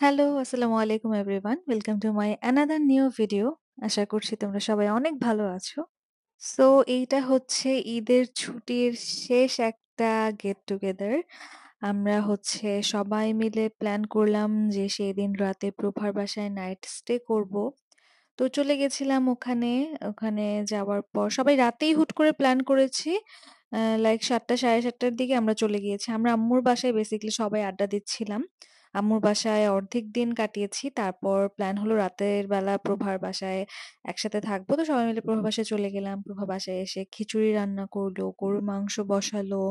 Hello, আসসালামু আলাইকুম everyone. Welcome to my another new video. আশা করছি তোমরা সবাই অনেক ভালো আছো। সো এইটা হচ্ছে ঈদের ছুটির শেষ একটা গেট টুগেদার। আমরা হচ্ছে সবাই মিলে প্ল্যান করলাম যে সেদিন রাতে প্রভার বাসায় নাইট স্টে করব। তো চলে গেছিলাম ওখানে। ওখানে যাওয়ার পর সবাই রাতেই হুট করে প্ল্যান করেছি। লাইক ৭ঃ০০ ৭:৩০ র দিকে আমরা চলে গিয়েছি। আমরা আম্মুর বাসায় বেসিক্যালি সবাই আড্ডা দিচ্ছিলাম। আম্মুর বাসায় অর্ধেক দিন কাটিয়েছি। তারপর প্ল্যান হলো রাতের বেলা প্রভার বাসায় একসাথে থাকবো। তো সবাই মিলে প্রভা বাসায় চলে গেলাম। প্রভা বাসায় এসে খিচুড়ি রান্না করলো, গরুর মাংস বসালো।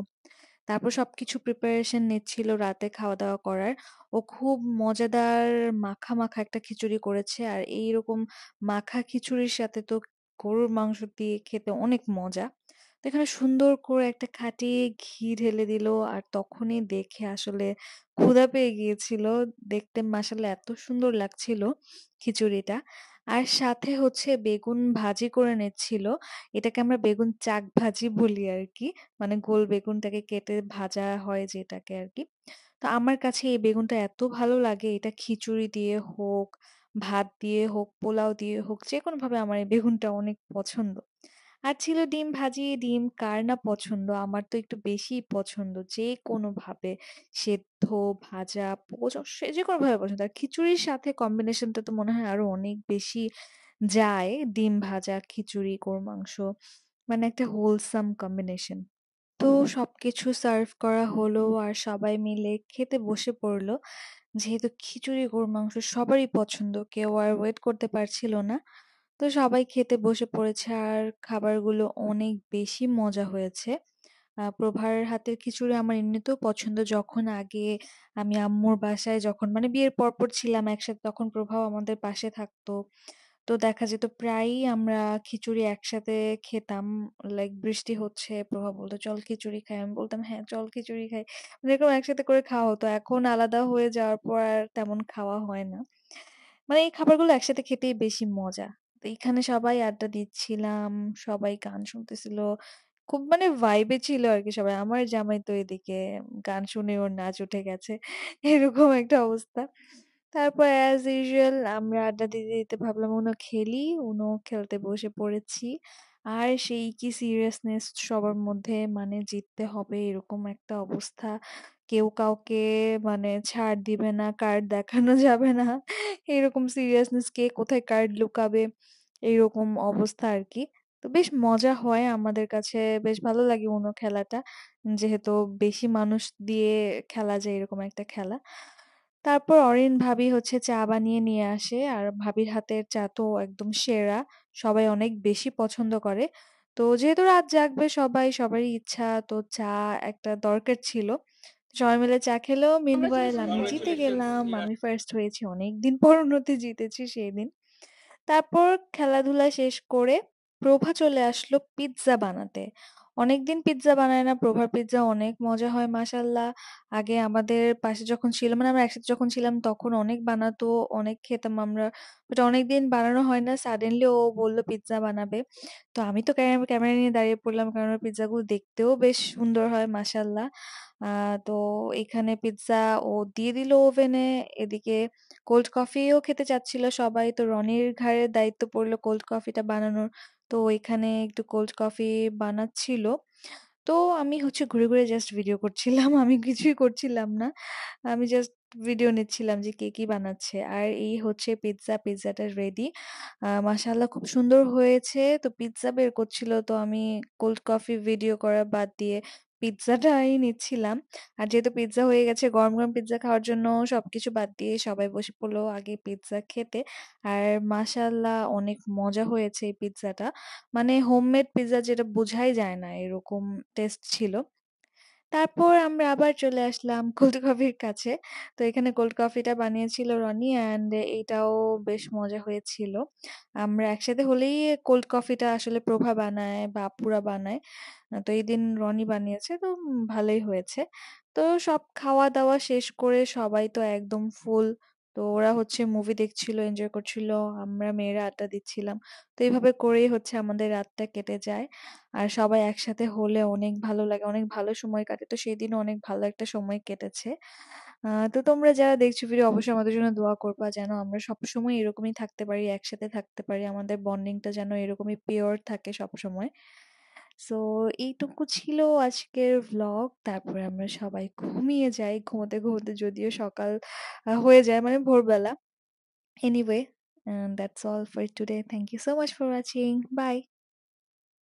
তারপর সবকিছু প্রিপারেশন নিচ্ছিল রাতে খাওয়া-দাওয়া করার। ও খুব মজাদার মাখা, মাখা একটা খিচুড়ি করেছে। আর এইরকম মাখা খিচুড়ির সাথে তো গরুর মাংস দিয়ে খেতে অনেক মজা। তো এখানে সুন্দর করে একটা খাঁটি ঘি ঢেলে দিল। আর তখনই দেখে আসলে ক্ষুধা পেয়ে গিয়েছিল। দেখতে মাশাআল্লাহ এত সুন্দর লাগছিল খিচুড়িটা। আর সাথে হচ্ছে বেগুন ভাজি করে নিচ্ছিল। এটাকে আমরা বেগুন চাক ভাজি বলি আরকি। মানে গোল বেগুনটাকে কেটে ভাজা হয় যেটাকে আরকি। তো আমার কাছে এই বেগুনটা এত ভালো লাগে, এটা খিচুড়ি দিয়ে হোক, ভাত দিয়ে হোক, পোলাও দিয়ে হোক, যেকোনোভাবে আমার এই বেগুনটা অনেক পছন্দ। আর ছিল ডিম ভাজি, ডিম কার না পছন্দ? আমার তো একটু বেশিই পছন্দ। যেকোনোভাবে সেদ্ধ, ভাজা, সে যেকোনোভাবে পছন্দ। আর খিচুড়ির সাথে কম্বিনেশনটা তো মনে হয় আরো অনেক বেশি যায়। ডিম ভাজা, খিচুড়ি, গরুর মাংস। মানে একটা wholesome কম্বিনেশন। তো সবকিছু সার্ভ করা হলো আর সবাই মিলে খেতে বসে পড়লো। যেহেতু খিচুড়ি, গরুর মাংস সবারই পছন্দ। কেউ আর ওয়েট করতে পারছিল না। তো সবাই খেতে বসে পড়েছে আর খাবারগুলো অনেক বেশি মজা হয়েছে। প্রভার হাতের খিচুড়ি আমার এমনিতেও পছন্দ। যখন আগে আমি আম্মুর বাসায় যখন মানে বিয়ের পরপর ছিলাম একসাথে তখন প্রভাও আমাদের পাশে থাকতো। তো দেখা যেত প্রায়ই আমরা খিচুড়ি একসাথে খেতাম। লাইক বৃষ্টি হচ্ছে, প্রভা বলত, "চল খিচুড়ি খাই।" আমি বলতাম, "হ্যাঁ, চল খিচুড়ি খাই।" এরকম একসাথে করে খাওয়া হতো। এখন আলাদা হয়ে যাওয়ার পর আর তেমন খাওয়া হয় না। মানে এই খাবারগুলো একসাথে খেতেই বেশি মজা। তো এখানে সবাই আড্ডা দিচ্ছিলাম, সবাই গান শুনতেছিল। খুব মানে ভাইবে ছিল আরকি সবাই। আমার জামাই তো এদিকে গান শুনে ওর নাচ উঠে গেছে। এরকম একটা অবস্থা। তারপর অ্যাজ ইউজুয়াল আমরা আড্ডা দিতে, দিতে ভাবলাম UNO খেলি। UNO খেলতে বসে পড়েছি। আর সেই কি সিরিয়াসনেস সবার মধ্যে, মানে জিততে হবে এরকম একটা অবস্থা। কেউ কাউকে মানে ছাড় দিবে না, কার্ড দেখানো যাবে না। এরকম সিরিয়াসনেস, কে কোথায় কার্ড লুকাবে, এইরকম অবস্থা আরকি। তো বেশ মজা হয় আমাদের কাছে, বেশ ভালো লাগে UNO খেলাটা। যেহেতু বেশি মানুষ দিয়ে খেলা যায় এরকম একটা খেলা। তারপর অরিন ভাবি হচ্ছে চা বানিয়ে নিয়ে আসে। আর ভাবির হাতের চা তো একদম সেরা। সবাই অনেক বেশি পছন্দ করে। তো যেহেতু রাত জাগবে সবাই, সবারই ইচ্ছা, তো চা একটা দরকার ছিল। সবাই মিলে চা খেলো। মিনওয়াইল আমি জিতে গেলাম। আমি ফার্স্ট হয়েছি। অনেকদিন পর উন্নতি জিতেছি সেদিন। তারপর খেলাধুলা শেষ করে প্রভা চলে আসলো পিজ্জা বানাতে। অনেকদিন পিজ্জা বানায় না। প্রভার পিজ্জা অনেক মজা হয় মাশাআল্লাহ। আগে আমাদের পাশে যখন ছিল মানে আমরা একসাথে যখন ছিলাম তখন অনেক বানাতো, অনেক খেতাম আমরা। বাট অনেকদিন বানানো হয় না। সাডেনলি ও বলল পিজ্জা বানাবে। তো আমি তো ক্যামেরা নিয়ে দাঁড়িয়ে পড়লাম কারণ ওর পিজ্জাগুলো দেখতেও বেশ সুন্দর হয় মাশাআল্লাহ। আ তো এখানে পিজ্জা ও দিয়ে দিল ওভেনে। এদিকে কোল্ড কফিও খেতে চাচ্ছিল সবাই। তো রনির ঘাড়ে দায়িত্ব পড়ল কোল্ড কফিটা বানানোর। তো এখানে একটু কোল্ড কফি বানাচ্ছিল। তো আমি হচ্ছে ঘুরে, ঘুরে জাস্ট ভিডিও করছিলাম। আমি কিছুই করছিলাম না। আমি জাস্ট ভিডিও নিচ্ছিলাম যে কে কি বানাচ্ছে। আর এই হচ্ছে পিজ্জা, পিজ্জাটা রেডি। মাশাআল্লাহ খুব সুন্দর হয়েছে। তো পিজ্জা বের করছিল। তো আমি কোল্ড কফি ভিডিও করা বাদ দিয়ে পিজ্জাটাই নিচ্ছিলাম। আর যেহেতু পিজ্জা হয়ে গেছে, গরম, গরম পিজ্জা খাওয়ার জন্য সবকিছু বাদ দিয়ে সবাই বসে পড়ল আগে পিজ্জা খেতে। আর মাশাআল্লাহ অনেক মজা হয়েছে এই পিজ্জাটা। মানে হোমমেড পিজ্জা যেটা বোঝাই যায় না এরকম টেস্ট ছিল। তারপর আমরা আবার চলে আসলাম কোল্ড কফির কাছে। তো এখানে কোল্ড কফিটা বানিয়েছিল রনি অ্যান্ড এটাও বেশ মজা হয়েছিল। আমরা একসাথে হলেই কোল্ড কফিটা আসলে প্রভা বানায় বা আপুরা বানায়। তো এইদিন রনি বানিয়েছে, তো ভালোই হয়েছে। তো সব খাওয়া-দাওয়া শেষ করে সবাই তো একদম ফুল। তো ওরা হচ্ছে মুভি দেখছিল, এনজয় করছিল। আমরা মেয়েরা আড্ডা দিচ্ছিলাম। তো এভাবে করেই হচ্ছে আমাদের রাতটা কেটে যায়। আর সবাই একসাথে হলে অনেক ভালো লাগে। অনেক ভালো সময় কাটে। তো সেদিনও অনেক ভালো একটা সময় কেটেছে। তো তোমরা যারা দেখছো ভিডিও অবশ্যই আমাদের জন্য দোয়া করবা যেন আমরা সবসময় এরকমই থাকতে পারি, একসাথে থাকতে পারি। আমাদের বন্ডিংটা যেন এরকমই পিওর থাকে সবসময়। সো এইটুকু ছিল আজকের ভ্লগ। তারপরে আমরা সবাই ঘুমিয়ে যাই। ঘুমোতে, ঘুমোতে যদিও সকাল হয়ে যায় মানে ভোরবেলা। Anyway, that's all for today. Thank you so much for watching. By.